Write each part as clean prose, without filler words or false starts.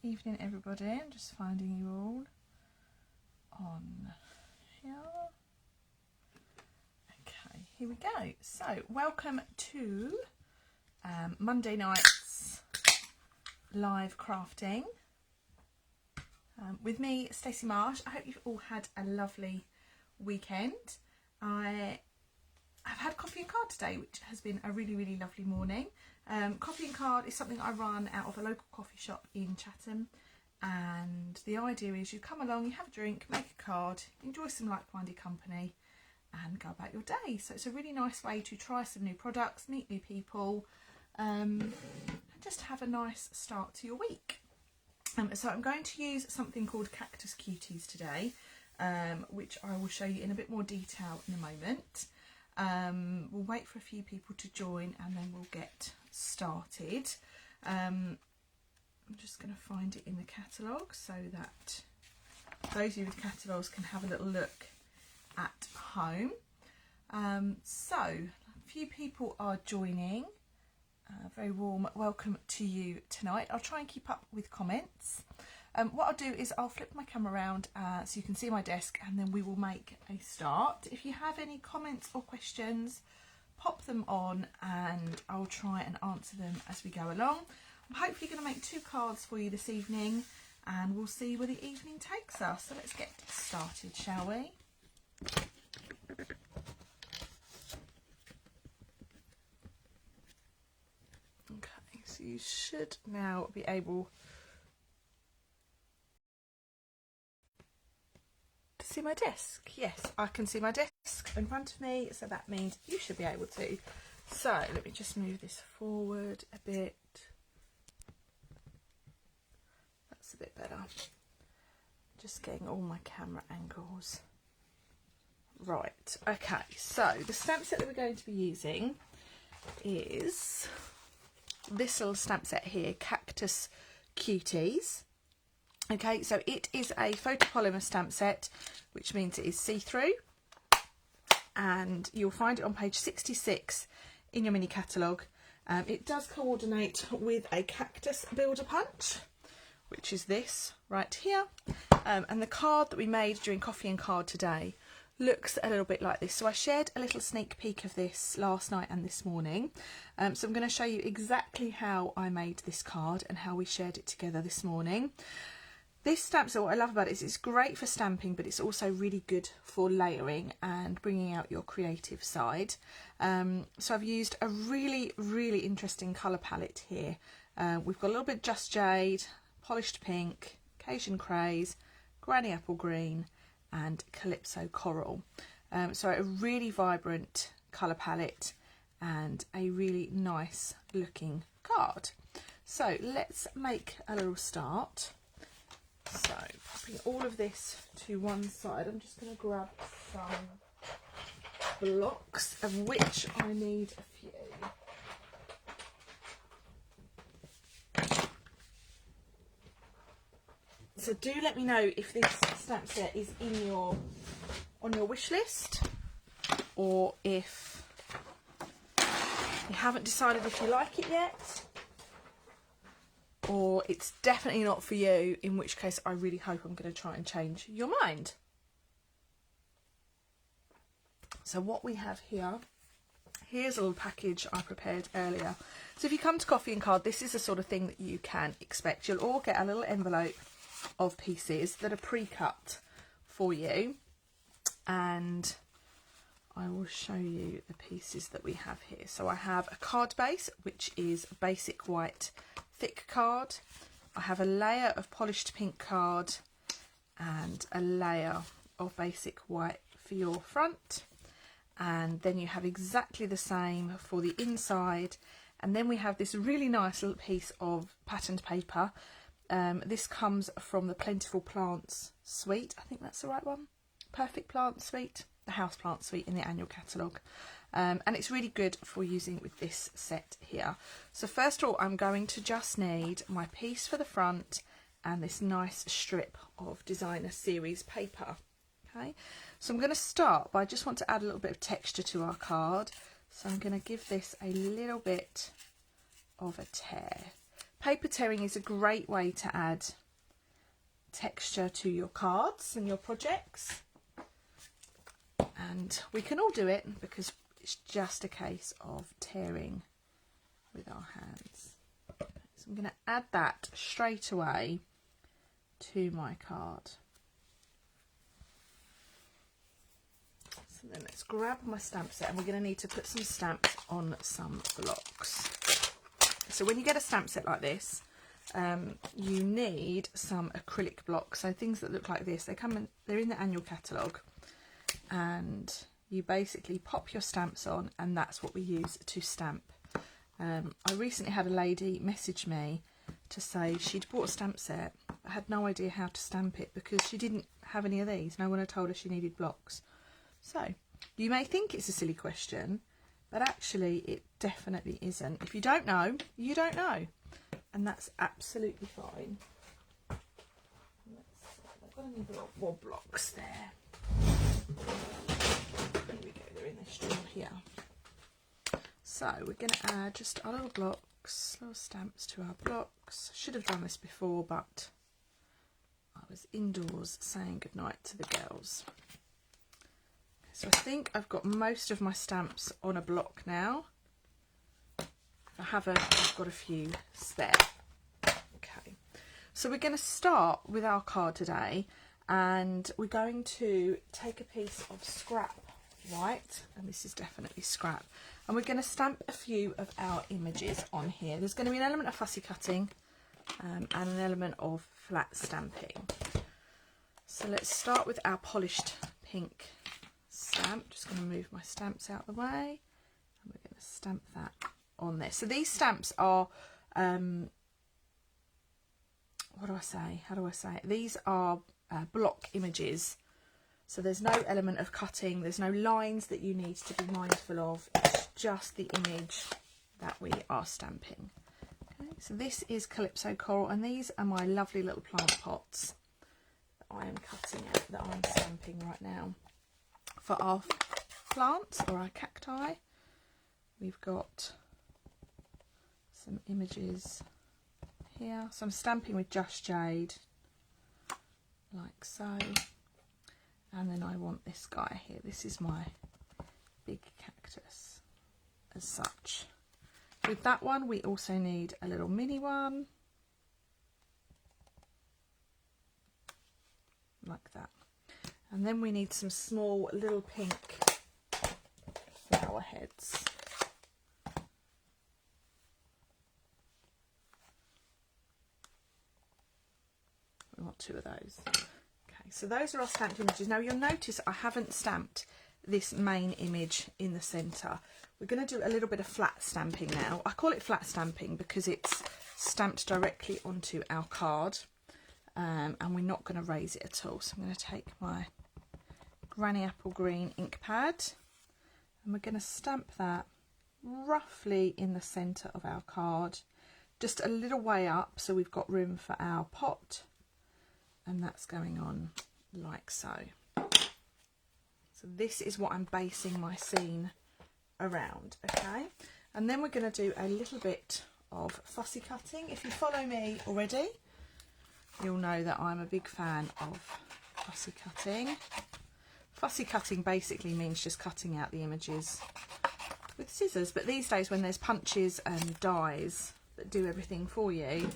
Evening everybody, I'm just finding you all on here. Okay, here we go. So welcome to Monday night's live crafting with me, Stacey Marsh. I hope you've all had a lovely weekend. I have had coffee and card today, which has been a really lovely morning. Coffee and card is something I run out of a local coffee shop in Chatham, and the idea is you come along, you have a drink, make a card, enjoy some like-minded company and go about your day. So it's a really nice way to try some new products, meet new people, and just have a nice start to your week. So I'm going to use something called Cactus Cuties today, which I will show you in a bit more detail in a moment. We'll wait for a few people to join and then we'll get started. I'm just going to find it in the catalogue so that those of you with catalogues can have a little look at home. So a few people are joining. Very warm welcome to you tonight. I'll try and keep up with comments. What I'll do is I'll flip my camera around so you can see my desk, and then we will make a start. If you have any comments or questions, pop them on and I'll try and answer them as we go along. I'm hopefully going to make 2 cards for you this evening and we'll see where the evening takes us. So let's get started, shall we? Okay, so you should now be able see my desk. Yes, I can see my desk in front of me, so that means you should be able to. So let me just move this forward a bit. That's a bit better. Just getting all my camera angles right. Okay, so the stamp set that we're going to be using is this little stamp set here, Cactus Cuties. Okay, so it is a photopolymer stamp set, which means it is see-through, and you'll find it on page 66 in your mini catalogue. It does coordinate with a cactus builder punch, which is this right here, and the card that we made during Coffee and Card today looks a little bit like this. So I shared a little sneak peek of this last night and this morning, so I'm going to show you exactly how I made this card and how we shared it together this morning. This stamp set, what I love about it is it's great for stamping, but it's also really good for layering and bringing out your creative side. So I've used a really interesting colour palette here. We've got a little bit Just Jade, Polished Pink, Cajun Craze, Granny Apple Green and Calypso Coral. So a really vibrant colour palette and a really nice looking card. So let's make a little start. So popping all of this to one side, I'm just going to grab some blocks, of which I need a few. So do let me know if this stamp set is on your wish list, or if you haven't decided if you like it yet, or it's definitely not for you, in which case I really hope I'm going to try and change your mind. So what we have here, here's a little package I prepared earlier. So if you come to Coffee and Card, this is the sort of thing that you can expect. You'll all get a little envelope of pieces that are pre-cut for you, and I will show you the pieces that we have here. So I have a card base, which is a basic white thick card. I have a layer of polished pink card and a layer of basic white for your front, and then you have exactly the same for the inside, and then we have this really nice little piece of patterned paper. This comes from the Plentiful Plants suite, I think that's the right one, Perfect Plant suite, the house plant suite in the annual catalogue. And it's really good for using with this set here. So first of all, I'm going to just need my piece for the front and this nice strip of designer series paper. Okay, so I'm going to start by, I just want to add a little bit of texture to our card. So I'm going to give this a little bit of a tear. Paper tearing is a great way to add texture to your cards and your projects. And we can all do it because it's just a case of tearing with our hands. So I'm going to add that straight away to my card. So then let's grab my stamp set, and we're going to need to put some stamps on some blocks. So when you get a stamp set like this, you need some acrylic blocks, so things that look like this. They're in the annual catalogue, and you basically pop your stamps on, and that's what we use to stamp. I recently had a lady message me to say she'd bought a stamp set but had no idea how to stamp it because she didn't have any of these. No one had told her she needed blocks. So you may think it's a silly question, but actually it definitely isn't. If you don't know, you don't know, and that's absolutely fine. I've got a need more blocks there. Here we go, they're in this drawer here. So we're going to add just our little blocks, little stamps to our blocks. Should have done this before, but I was indoors saying goodnight to the girls. So I think I've got most of my stamps on a block now. If I haven't, I've got a few spare. Okay, so we're going to start with our card today, and we're going to take a piece of scrap white, and this is definitely scrap, and we're going to stamp a few of our images on here. There's going to be an element of fussy cutting and an element of flat stamping. So let's start with our polished pink stamp. Just going to move my stamps out of the way, and we're going to stamp that on there. So these stamps are what do I say? How do I say it? These are block images. So there's no element of cutting, there's no lines that you need to be mindful of, it's just the image that we are stamping. Okay, so this is Calypso Coral, and these are my lovely little plant pots that I am cutting out, that I'm stamping right now. For our plants, or our cacti, we've got some images here. So I'm stamping with Just Jade, like so. And then I want this guy here. This is my big cactus as such. With that one, we also need a little mini one. Like that. And then we need some small little pink flower heads. We want 2 of those. So those are our stamped images. Now you'll notice I haven't stamped this main image in the centre. We're going to do a little bit of flat stamping now. I call it flat stamping because it's stamped directly onto our card, and we're not going to raise it at all. So I'm going to take my Granny Apple Green ink pad, and we're going to stamp that roughly in the centre of our card, just a little way up so we've got room for our pot. And that's going on like so. So this is what I'm basing my scene around, okay? And then we're going to do a little bit of fussy cutting. If you follow me already, you'll know that I'm a big fan of fussy cutting. Fussy cutting basically means just cutting out the images with scissors, but these days when there's punches and dies that do everything for you,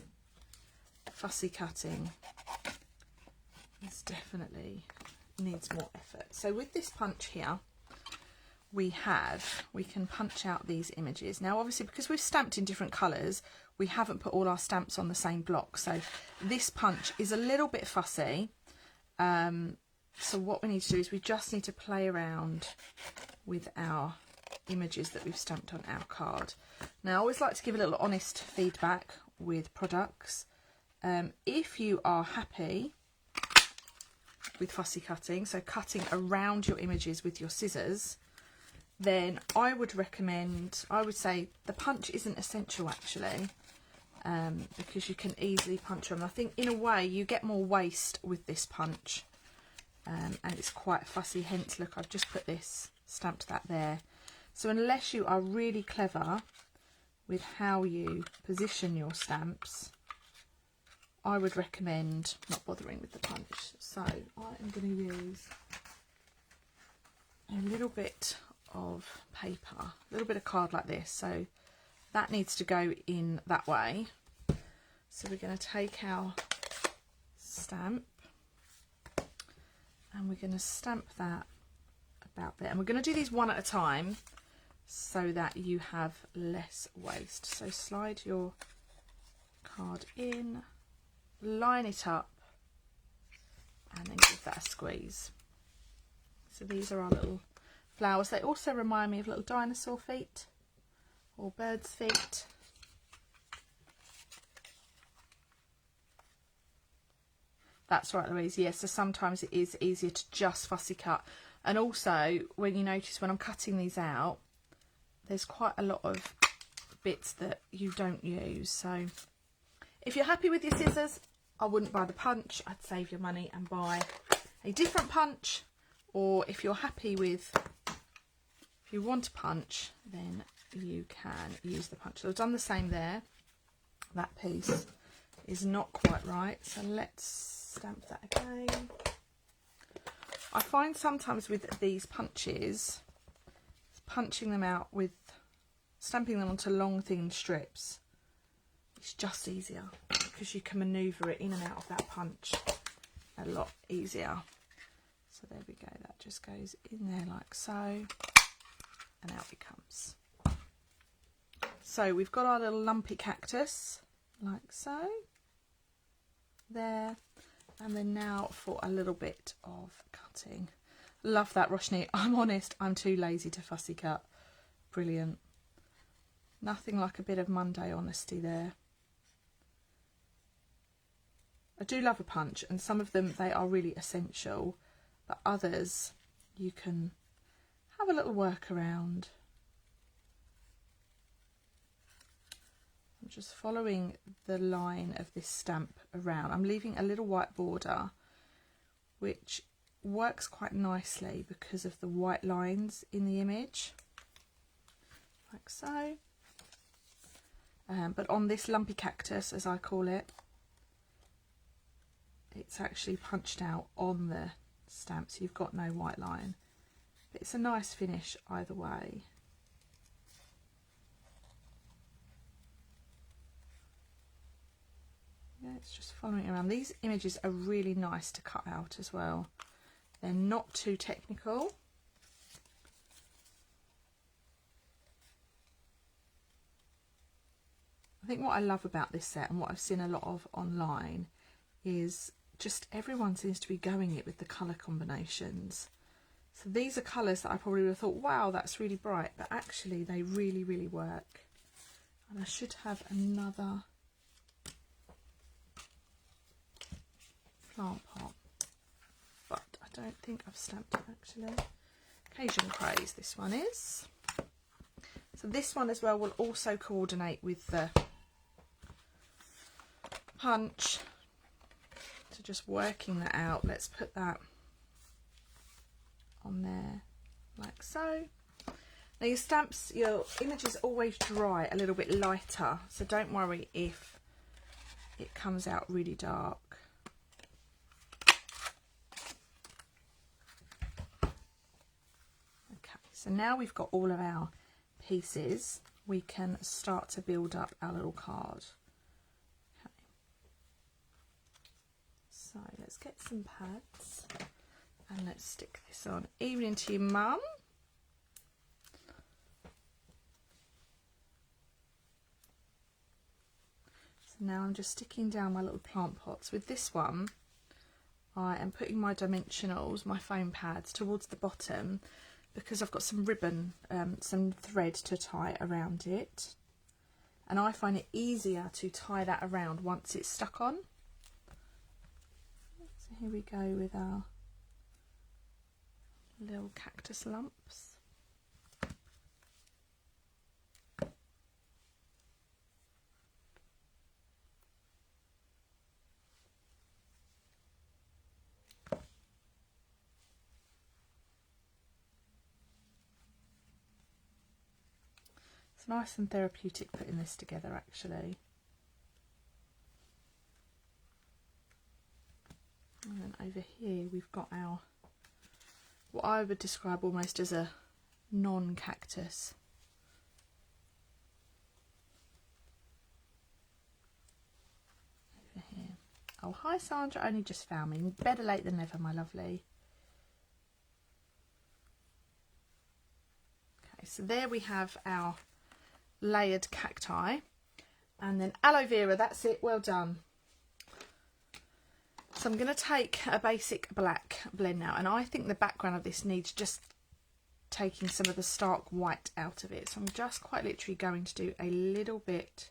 fussy cutting this definitely needs more effort. So with this punch here, we can punch out these images. Now obviously because we've stamped in different colours, we haven't put all our stamps on the same block, so this punch is a little bit fussy. So what we need to do is we just need to play around with our images that we've stamped on our card. Now I always like to give a little honest feedback with products. If you are happy with fussy cutting, so cutting around your images with your scissors, then I would say the punch isn't essential actually, because you can easily punch them. I think in a way you get more waste with this punch, and it's quite fussy, hence look, I've just put this, stamped that there. So unless you are really clever with how you position your stamps, I would recommend not bothering with the punch. So I am going to use a little bit of paper, a little bit of card like this. So that needs to go in that way. So we're going to take our stamp and we're going to stamp that about there. And we're going to do these one at a time so that you have less waste. So slide your card in, line it up, and then give that a squeeze. So these are our little flowers. They also remind me of little dinosaur feet or birds' feet. That's right, Louise. Yes, so sometimes it is easier to just fussy cut. And also, when you notice when I'm cutting these out, there's quite a lot of bits that you don't use. So if you're happy with your scissors, I wouldn't buy the punch. I'd save your money and buy a different punch. Or if you're happy with, if you want a punch, then you can use the punch. So I've done the same there. That piece is not quite right. So let's stamp that again. I find sometimes with these punches, punching them out with, stamping them onto long thin strips, it's just easier because you can manoeuvre it in and out of that punch a lot easier. So there we go, that just goes in there like so, and out it comes. So we've got our little lumpy cactus like so, there. And then now for a little bit of cutting. Love that, Roshni. I'm honest, I'm too lazy to fussy cut. Brilliant. Nothing like a bit of Monday honesty there. I do love a punch, and some of them, they are really essential. But others, you can have a little workaround. I'm just following the line of this stamp around. I'm leaving a little white border, which works quite nicely because of the white lines in the image, like so. But on this lumpy cactus, as I call it, it's actually punched out on the stamp, so you've got no white line. But it's a nice finish either way. Yeah, it's just following around. These images are really nice to cut out as well. They're not too technical. I think what I love about this set and what I've seen a lot of online is just everyone seems to be going it with the colour combinations. So these are colours that I probably would have thought, wow, that's really bright, but actually they really, really work. And I should have another plant pot, but I don't think I've stamped it actually. Cajun Craze, this one is. So this one as well will also coordinate with the punch. So just working that out, let's put that on there like so. Now your stamps, your images always dry a little bit lighter, so don't worry if it comes out really dark. Okay, so now we've got all of our pieces, we can start to build up our little card. Okay. So let's get some pads and let's stick this on. Evening to your mum. So now I'm just sticking down my little plant pots. With this one, I am putting my dimensionals, my foam pads, towards the bottom because I've got some ribbon, some thread to tie around it. And I find it easier to tie that around once it's stuck on. So here we go with our little cactus lumps. It's nice and therapeutic putting this together actually. And then over here we've got our, what I would describe almost as a non-cactus. Over here. Oh, hi Sandra, only just found me. Better late than never, my lovely. Okay, so there we have our layered cacti. And then aloe vera, that's it, well done. So I'm going to take a basic black blend now, and I think the background of this needs just taking some of the stark white out of it. So I'm just quite literally going to do a little bit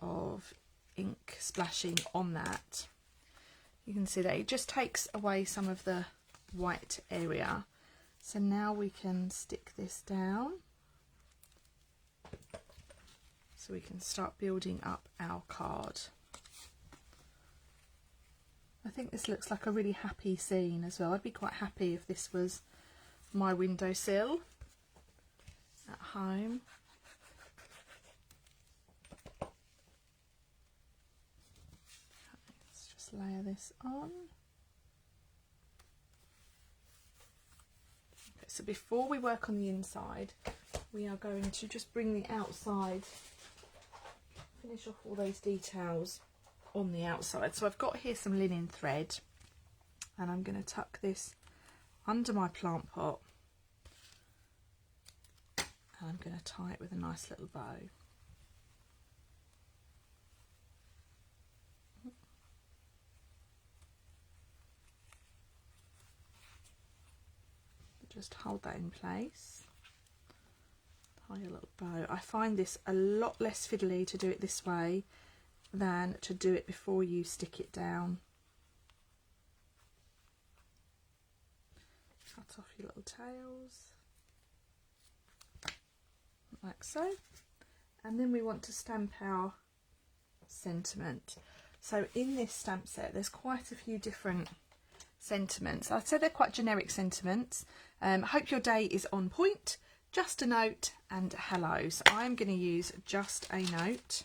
of ink splashing on that. You can see that it just takes away some of the white area. So now we can stick this down. So we can start building up our card. I think this looks like a really happy scene as well. I'd be quite happy if this was my windowsill at home. Okay, let's just layer this on. Okay, so before we work on the inside, we are going to just bring the outside, finish off all those details on the outside. So I've got here some linen thread, and I'm going to tuck this under my plant pot, and I'm going to tie it with a nice little bow. Just hold that in place, tie a little bow. I find this a lot less fiddly to do it this way than to do it before you stick it down. Cut off your little tails like so, and then we want to stamp our sentiment. So in this stamp set there's quite a few different sentiments. I'd say they're quite generic sentiments. Hope your day is on point, just a note, and hello. So I'm going to use just a note.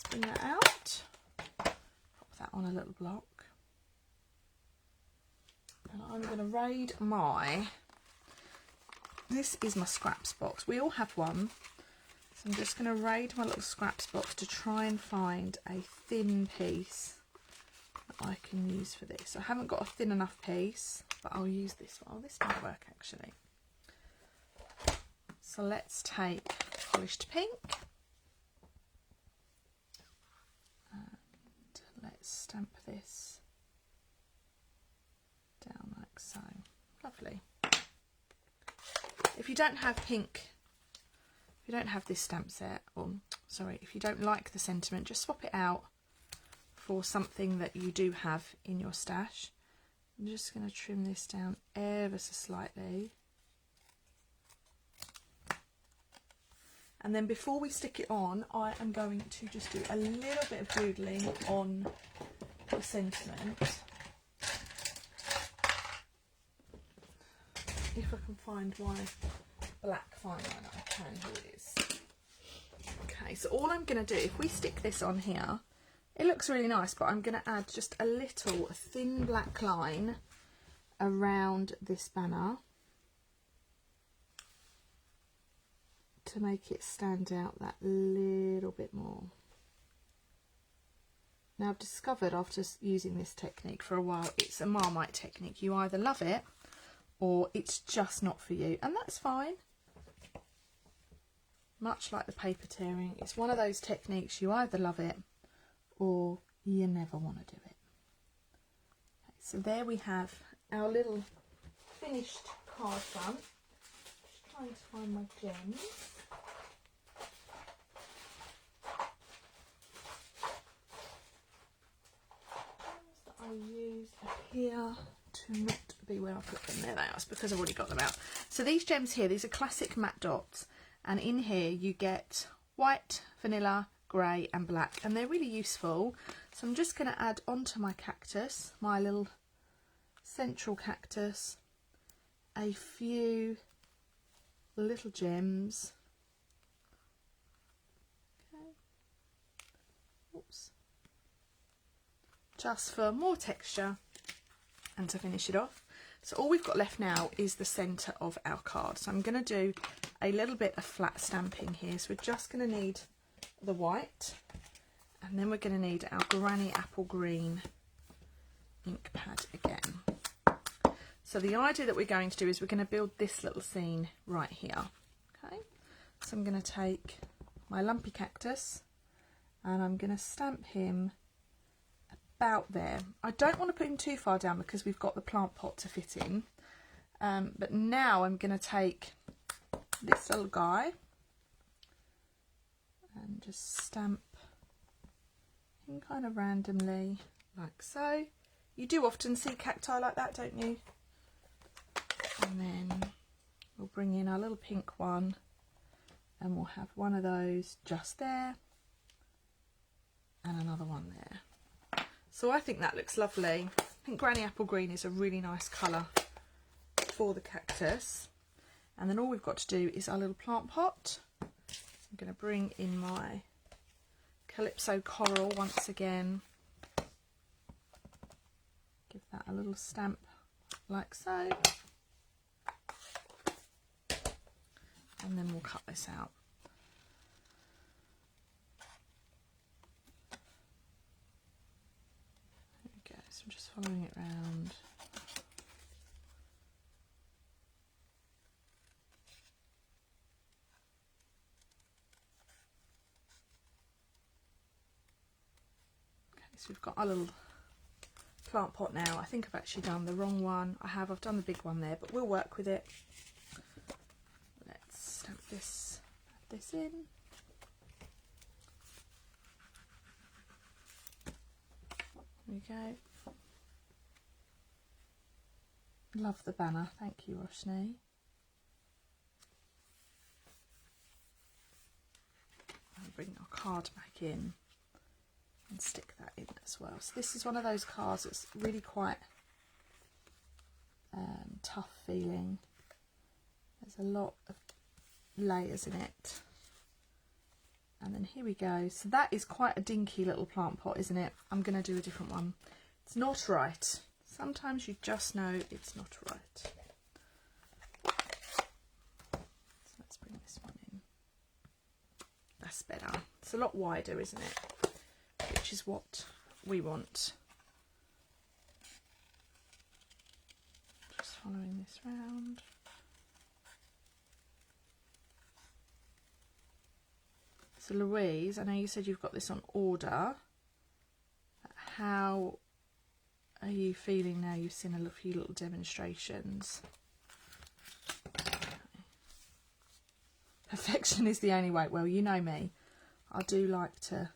Bring that out, pop that on a little block, and I'm going to raid this is my scraps box. We all have one, so I'm just going to raid my little scraps box to try and find a thin piece that I can use for this. I haven't got a thin enough piece, but I'll use this one. Oh, this might work actually. So let's take polished pink. Let's stamp this down like so. Lovely. If you don't have pink, if you don't have this stamp set, or sorry, if you don't like the sentiment, just swap it out for something that you do have in your stash. I'm just going to trim this down ever so slightly. And then before we stick it on, I am going to just do a little bit of doodling on the sentiment. If I can find my black fine liner, I can. Here it is. Okay, so all I'm going to do, if we stick this on here, it looks really nice, but I'm going to add just a little thin black line around this banner to make it stand out that little bit more. Now I've discovered after using this technique for a while, it's a Marmite technique. You either love it or it's just not for you, and that's fine. Much like the paper tearing, it's one of those techniques, you either love it or you never want to do it. Okay, so there we have our little finished card front. Just trying to find my gems. I used here to not be where I put them. There they are. It's because I've already got them out. So these gems here, these are classic matte dots, and in here you get white, vanilla, grey and black, and they're really useful. So I'm just going to add onto my cactus, my little central cactus, a few little gems just for more texture and to finish it off. So all we've got left now is the centre of our card. So I'm going to do a little bit of flat stamping here. So we're just going to need the white, and then we're going to need our Granny Apple Green ink pad again. So the idea that we're going to do is we're going to build this little scene right here. Okay, so I'm going to take my lumpy cactus and I'm going to stamp him about there. I don't want to put him too far down because we've got the plant pot to fit in, but now I'm going to take this little guy and just stamp him kind of randomly like so. You do often see cacti like that, don't you? And then we'll bring in our little pink one and we'll have one of those just there and another one there. So I think that looks lovely. I think Granny Apple Green is a really nice colour for the cactus. And then all we've got to do is our little plant pot. So I'm going to bring in my Calypso Coral once again. Give that a little stamp like so. And then we'll cut this out. So I'm just following it round. Okay, so we've got our little plant pot now. I think I've actually done the wrong one. I've done the big one there, but we'll work with it. Let's stamp this, add this in. There we go. Love the banner, thank you Roshni. I'll bring our card back in and stick that in as well. So this is one of those cards that's really quite tough feeling. There's a lot of layers in it. And then here we go. So that is quite a dinky little plant pot, isn't it? I'm going to do a different one. It's not right. Sometimes you just know it's not right. So let's bring this one in. That's better. It's a lot wider, isn't it? Which is what we want. Just following this round. So Louise, I know you said you've got this on order. How are you feeling now you've seen a few little demonstrations? Okay. Perfection is the only way. Well, you know me. I do like to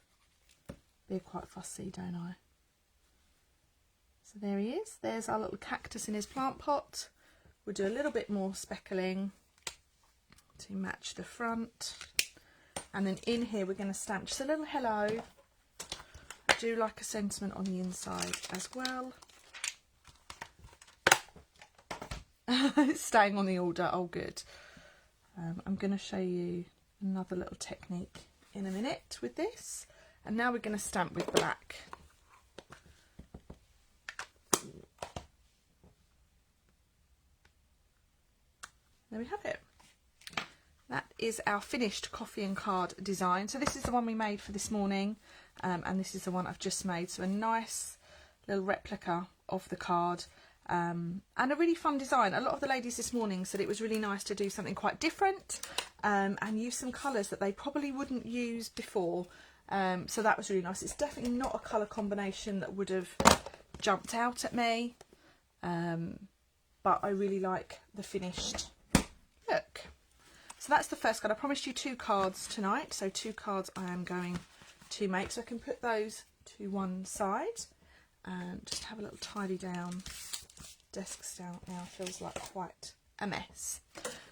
be quite fussy, don't I? So there he is. There's our little cactus in his plant pot. We'll do a little bit more speckling to match the front. And then in here we're going to stamp just a little hello. I do like a sentiment on the inside as well. It's staying on the order. Oh, good. I'm going to show you another little technique in a minute with this. And now we're going to stamp with black. There we have it. That is our finished coffee and card design. So this is the one we made for this morning, and this is the one I've just made. So a nice little replica of the card, and a really fun design. A lot of the ladies this morning said it was really nice to do something quite different, and use some colours that they probably wouldn't use before. So that was really nice. It's definitely not a colour combination that would have jumped out at me, but I really like the finished look. So that's the first card. I promised you 2 cards tonight, so 2 cards I am going to make. So I can put those to one side and just have a little tidy down. Desk's down now, feels like quite a mess.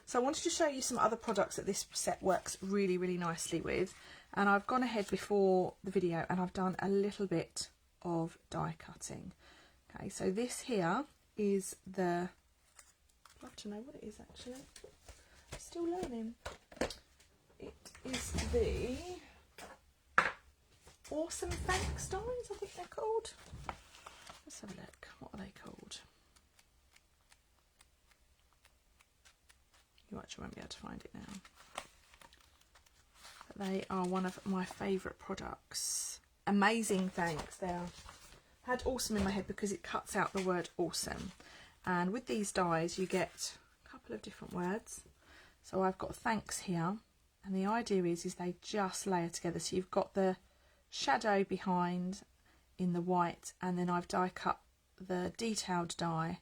So I wanted to show you some other products that this set works really, really nicely with. And I've gone ahead before the video and I've done a little bit of die cutting. Okay, so this here is the, I'd love to know what it is actually. Still learning. It is the Awesome Thanks dies, I think they're called. have a look. What are they called? You actually won't be able to find it now. But they are one of my favourite products. Amazing thanks. They are. I had awesome in my head because it cuts out the word awesome. And with these dies you get a couple of different words. So I've got thanks here. And the idea is they just layer together. So you've got the shadow behind in the white, and then I've die cut the detailed die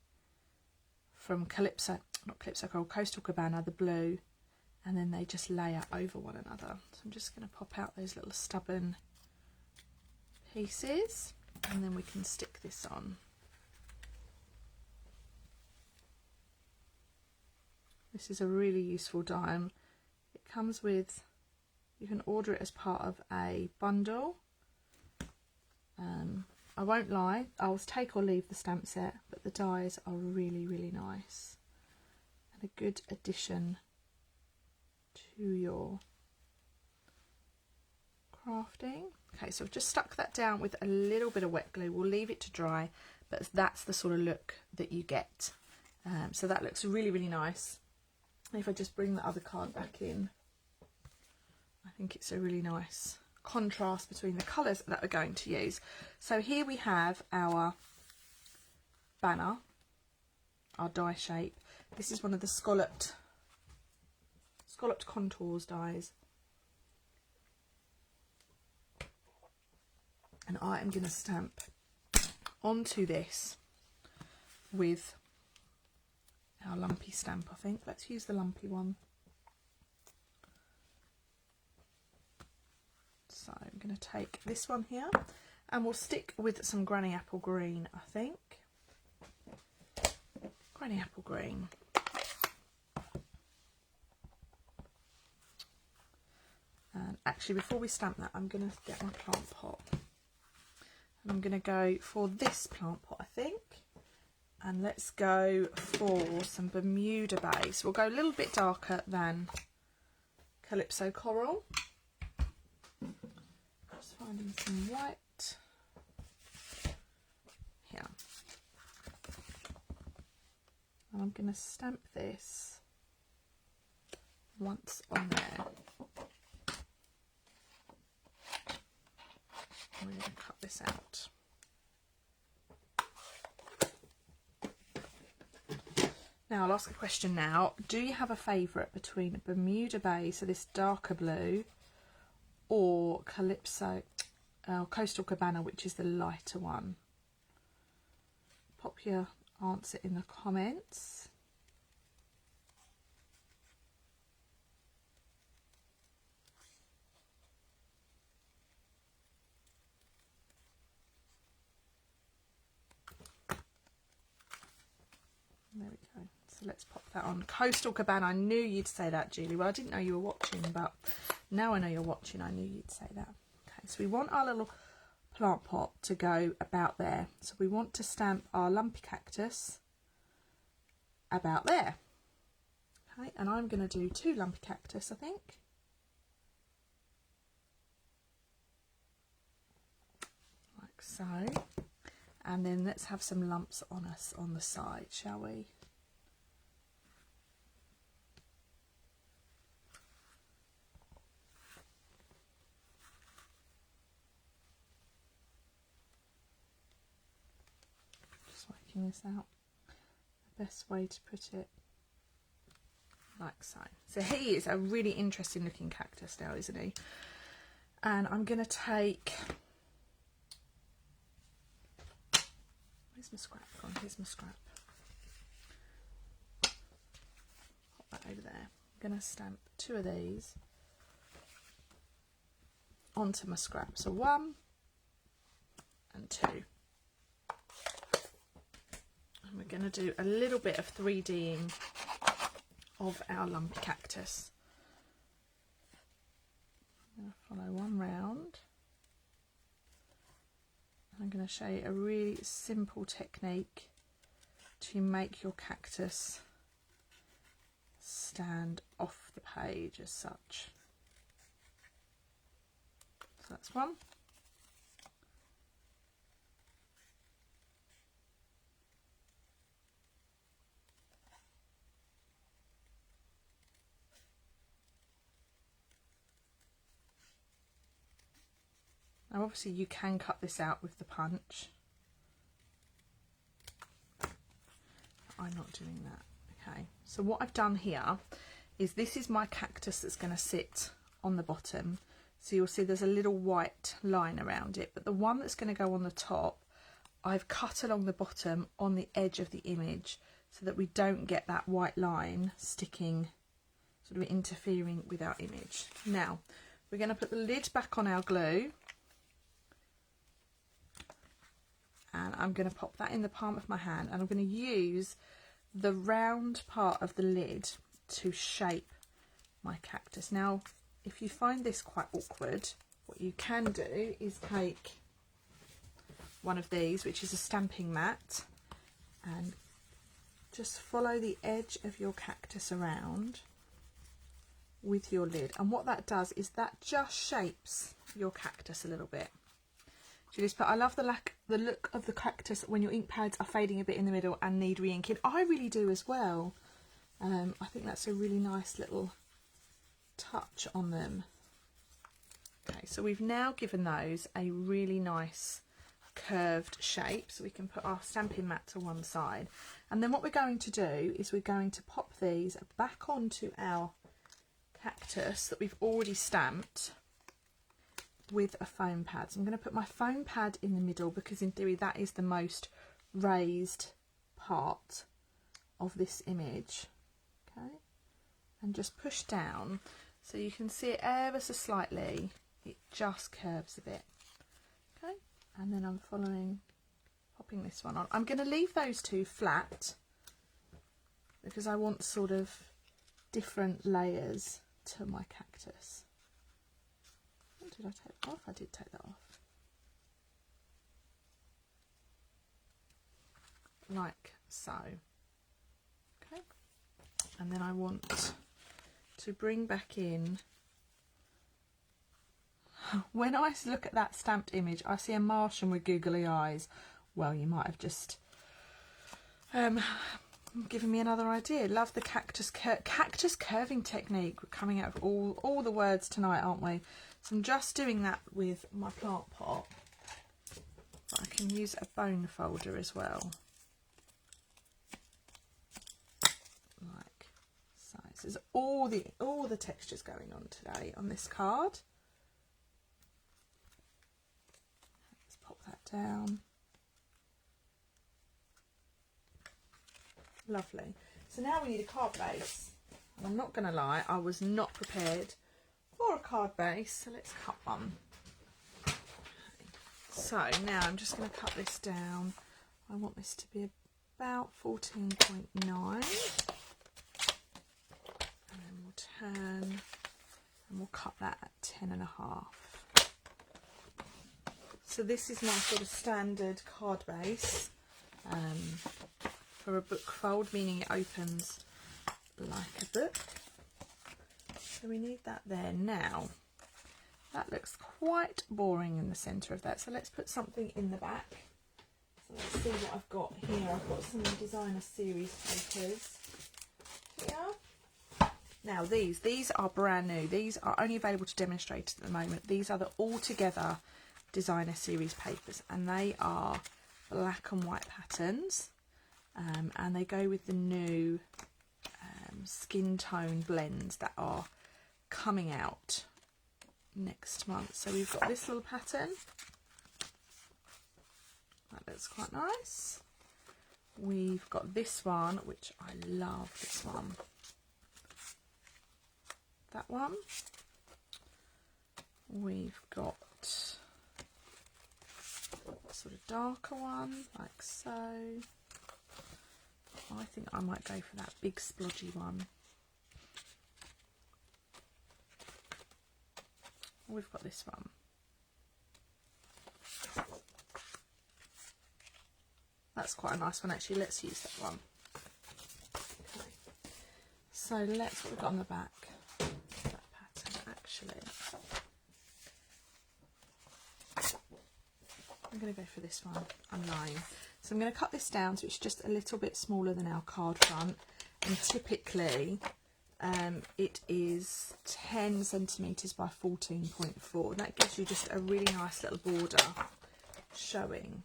from Coastal Cabana, the blue, and then they just layer over one another. So I'm just going to pop out those little stubborn pieces, and then we can stick this on. This is a really useful die. It comes with, you can order it as part of a bundle. I won't lie, I'll take or leave the stamp set, but the dies are really, really nice. And a good addition to your crafting. Okay, so I've just stuck that down with a little bit of wet glue. We'll leave it to dry, but that's the sort of look that you get. So that looks really, really nice. If I just bring the other card back in, I think it's a really nice contrast between the colours that we're going to use. So here we have our banner, our die shape. This is one of the scalloped contours dies. And I am going to stamp onto this with our lumpy stamp, I think. Let's use the lumpy one. So I'm going to take this one here, and we'll stick with some Granny Apple Green, I think. Granny Apple Green. And actually, before we stamp that, I'm going to get my plant pot. And I'm going to go for this plant pot, I think. And let's go for some Bermuda base. We'll go a little bit darker than Calypso Coral. Just finding some white here. And I'm going to stamp this once on there. I'm going to cut this out. Now I'll ask a question now. Do you have a favourite between Bermuda Bay, so this darker blue, or Calypso, Coastal Cabana, which is the lighter one? Pop your answer in the comments. There we go. So let's pop that on. Coastal Cabana. I knew you'd say that, Julie. Well, I didn't know you were watching, but now I know you're watching. I knew you'd say that. Okay, so we want our little plant pot to go about there. So we want to stamp our lumpy cactus about there. Okay, and I'm going to do 2 lumpy cactus, I think. Like so. And then let's have some lumps on us on the side, shall we? Just working this out. The best way to put it, like so. So he is a really interesting looking cactus now, isn't he? And I'm going to take... Where's my scrap gone? Here's my scrap. Pop that over there. I'm going to stamp 2 of these onto my scrap. So 1 and 2. And we're going to do a little bit of 3Ding of our lumpy cactus. I'm going to follow one round. I'm going to show you a really simple technique to make your cactus stand off the page as such. So that's one. Now obviously you can cut this out with the punch. I'm not doing that. Okay, so what I've done here is this is my cactus that's going to sit on the bottom. So you'll see there's a little white line around it, but the one that's going to go on the top, I've cut along the bottom on the edge of the image so that we don't get that white line sticking, sort of interfering with our image. Now, we're going to put the lid back on our glue. And I'm going to pop that in the palm of my hand, and I'm going to use the round part of the lid to shape my cactus. Now, if you find this quite awkward, what you can do is take one of these, which is a stamping mat, and just follow the edge of your cactus around with your lid. And what that does is that just shapes your cactus a little bit. But I love the look of the cactus when your ink pads are fading a bit in the middle and need re-inking. I really do as well. I think that's a really nice little touch on them. Okay, so we've now given those a really nice curved shape, so we can put our stamping mat to one side. And then what we're going to do is we're going to pop these back onto our cactus that we've already stamped with a foam pad. So I'm going to put my foam pad in the middle because in theory that is the most raised part of this image. Okay, and just push down so you can see it ever so slightly, it just curves a bit. Okay, and then I'm popping this one on. I'm going to leave those two flat because I want sort of different layers to my cactus. Did I take that off? I did take that off. Like so. Okay. And then I want to bring back in, when I look at that stamped image, I see a Martian with googly eyes. Well, you might have just given me another idea. Love the cactus curving technique. We're coming out of all the words tonight, aren't we? So I'm just doing that with my plant pot. But I can use a bone folder as well. Like so. So there's all the textures going on today on this card. Let's pop that down. Lovely. So now we need a card base. And I'm not going to lie, I was not prepared for a card base, so let's cut one. Okay. So now I'm just going to cut this down. I want this to be about 14.9, and then we'll turn and we'll cut that at 10.5. So this is my sort of standard card base for a book fold, meaning it opens like a book. So we need that there. Now that looks quite boring in the centre of that, so let's put something in the back. So let's see what I've got here. I've got some designer series papers here. Now these are brand new. These are only available to demonstrators at the moment. These are the Altogether designer series papers, and they are black and white patterns, and they go with the new skin tone blends that are coming out next month. So we've got this little pattern that looks quite nice. We've got this one, which I love, this one, that one. We've got a sort of darker one like so. I think I might go for that big splodgy one. We've got this one. That's quite a nice one actually. Let's use that one. Okay. So what we've got on the back. That pattern actually. I'm going to go for this one. I'm lying. So I'm going to cut this down so it's just a little bit smaller than our card front. And typically It is 10 centimetres by 14.4. That gives you just a really nice little border showing.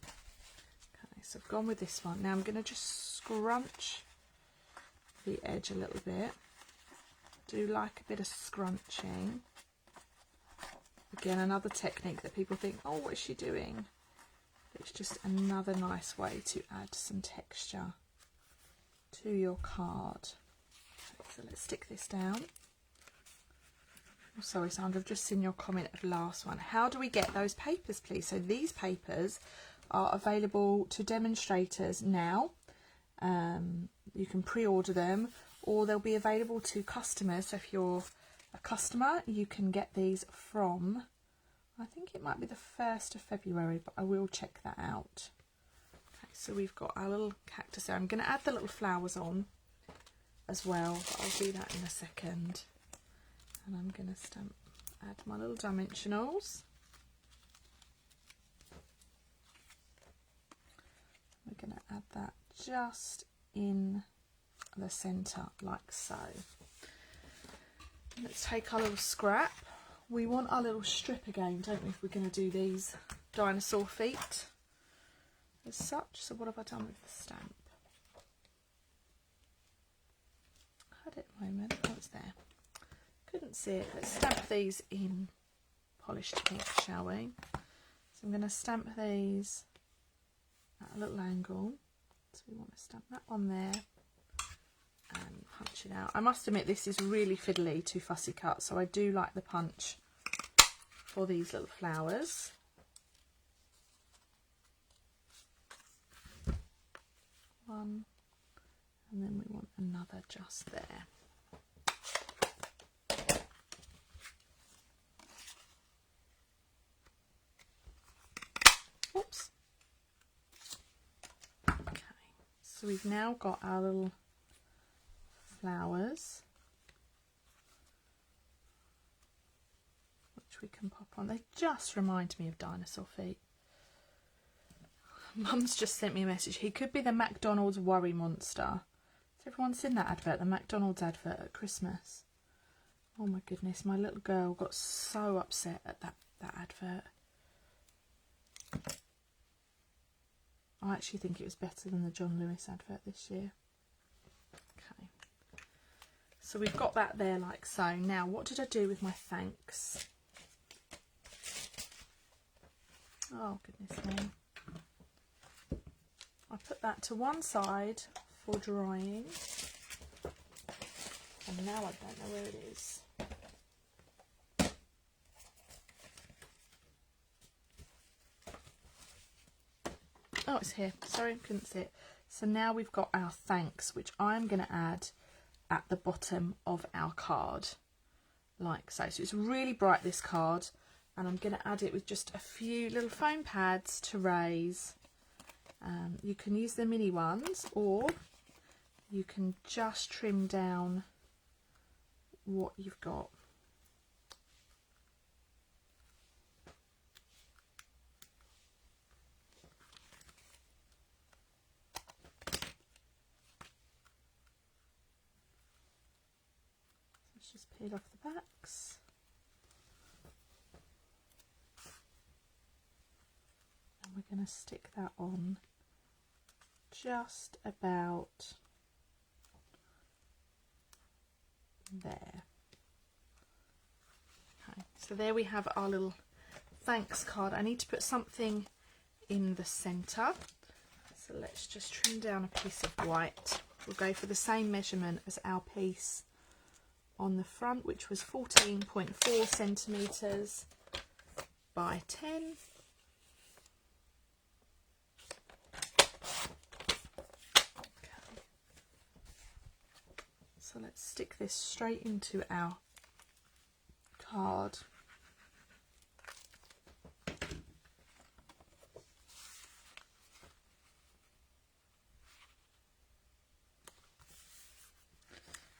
Okay, so I've gone with this one. Now I'm going to just scrunch the edge a little bit. Do like a bit of scrunching. Again, another technique that people think, oh, what is she doing? It's just another nice way to add some texture to your card. Okay, so let's stick this down. Oh, sorry, Sandra, I've just seen your comment of the last one. How do we get those papers, please? So these papers are available to demonstrators now. You can pre-order them, or they'll be available to customers. So if you're a customer, you can get these from, I think it might be the 1st of February, but I will check that out. Okay, so we've got our little cactus there. I'm going to add the little flowers on as well, but I'll do that in a second. And I'm going to add my little dimensionals. We're going to add that just in the centre like so. Let's take our little scrap. We want our little strip again, don't we, if we're going to do these dinosaur feet as such. So what have I done with the stamp? I had it a moment. Oh, it's there. Couldn't see it. Let's stamp these in polished pink, shall we? So I'm going to stamp these at a little angle. So we want to stamp that on there and punch it out. I must admit, this is really fiddly to fussy cut, so I do like the punch for these little flowers. One, and then we want another just there. Oops. Okay, so we've now got our little flowers, which we can pop on. They just remind me of dinosaur feet. Mum's just sent me a message. He could be the McDonald's worry monster. Has everyone seen that advert, the McDonald's advert at Christmas? Oh my goodness, my little girl got so upset at that advert. I actually think it was better than the John Lewis advert this year. Okay, so we've got that there like so. Now, what did I do with my thanks? Oh goodness me. I put that to one side for drying, and now I don't know where it is. Oh, it's here. Sorry, I couldn't see it. So now we've got our thanks, which I'm going to add at the bottom of our card, like so. So it's really bright, this card, and I'm going to add it with just a few little foam pads to raise. You can use the mini ones, or you can just trim down what you've got. Let's just peel off the backs. And we're going to stick that on just about there. Okay, so there we have our little thanks card. I need to put something in the centre, so let's just trim down a piece of white. We'll go for the same measurement as our piece on the front, which was 14.4 centimetres by 10. So let's stick this straight into our card.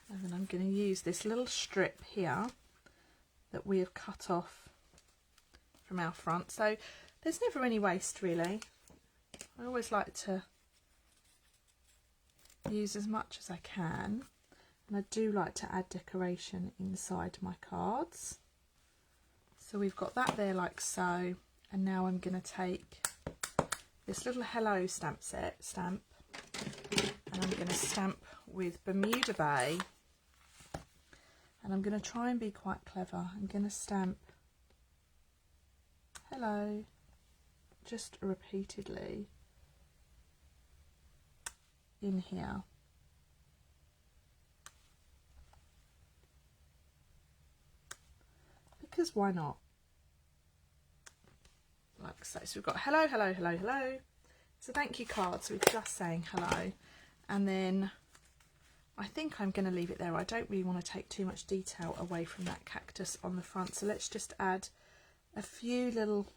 And then I'm going to use this little strip here that we have cut off from our front. So there's never any waste really. I always like to use as much as I can. And I do like to add decoration inside my cards. So we've got that there like so. And now I'm going to take this little hello stamp, and I'm going to stamp with Bermuda Bay. And I'm going to try and be quite clever. I'm going to stamp hello just repeatedly in here. Because why not? Like so. So we've got hello, hello, hello, hello. So thank you card. So we're just saying hello. And then I think I'm going to leave it there. I don't really want to take too much detail away from that cactus on the front. So let's just add a few little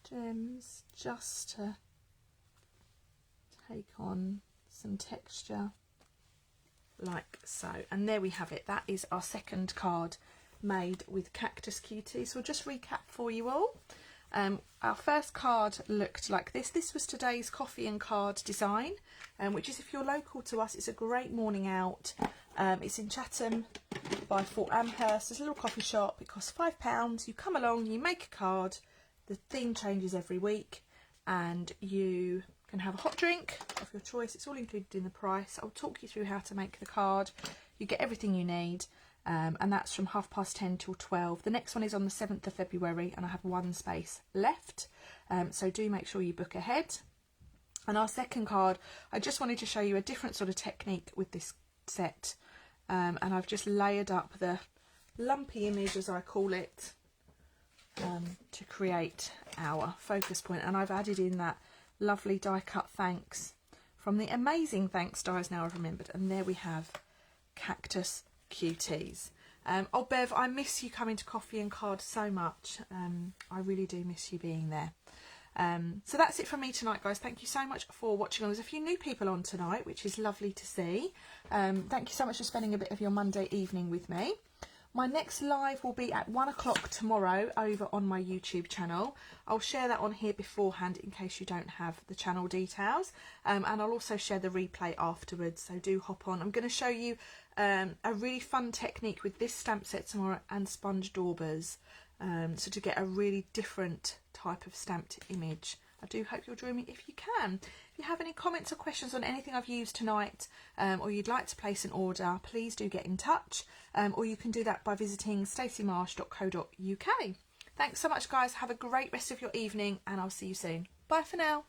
gems just to take on some texture. Like so. And there we have it. That is our second card made with Cactus Cuties. So we'll just recap for you all. Our first card looked like this. This was today's coffee and card design, which is, if you're local to us, it's a great morning out. It's in Chatham by Fort Amherst. It's a little coffee shop. It costs £5. You come along, you make a card. The theme changes every week, and you can have a hot drink of your choice. It's all included in the price. I'll talk you through how to make the card. You get everything you need, and that's from 10:30 till 12. The next one is on the 7th of February, and I have one space left, so do make sure you book ahead. And our second card, I just wanted to show you a different sort of technique with this set, and I've just layered up the lumpy image, as I call it, to create our focus point. And I've added in that lovely die cut thanks from the amazing thanks dies now I've remembered. And there we have Cactus Cuties. Oh Bev, I miss you coming to coffee and card so much. I really do miss you being there. So that's it from me tonight, guys. Thank you so much for watching. There's a few new people on tonight, which is lovely to see. Thank you so much for spending a bit of your Monday evening with me. My next live will be at 1 o'clock tomorrow over on my YouTube channel. I'll share that on here beforehand in case you don't have the channel details. And I'll also share the replay afterwards, so do hop on. I'm going to show you a really fun technique with this stamp set tomorrow and sponge daubers. So to get a really different type of stamped image. I do hope you'll join me if you can. If you have any comments or questions on anything I've used tonight, or you'd like to place an order, please do get in touch. Or you can do that by visiting staceymarsh.co.uk. Thanks so much, guys. Have a great rest of your evening, and I'll see you soon. Bye for now.